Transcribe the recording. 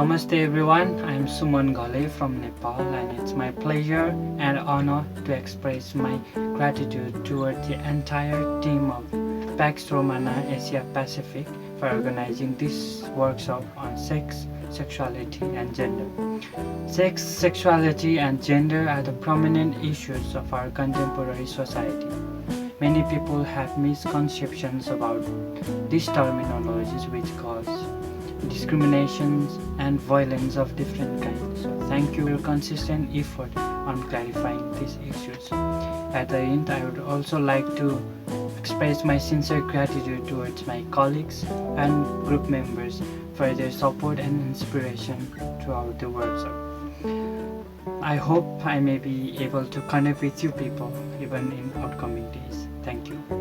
Namaste everyone, I am Suman Ghale from Nepal, and it's my pleasure and honor to express my gratitude towards the entire team of Pax Romana Asia Pacific for organizing this workshop on sex, sexuality and gender. Sex, sexuality and gender are the prominent issues of our contemporary society. Many people have misconceptions about these terminologies which cause discriminations and violence of different kinds. So thank you for your consistent effort on clarifying these issues. At the end, I would also like to express my sincere gratitude towards my colleagues and group members for their support and inspiration throughout the workshop. I hope I may be able to connect with you people even in upcoming days. Thank you.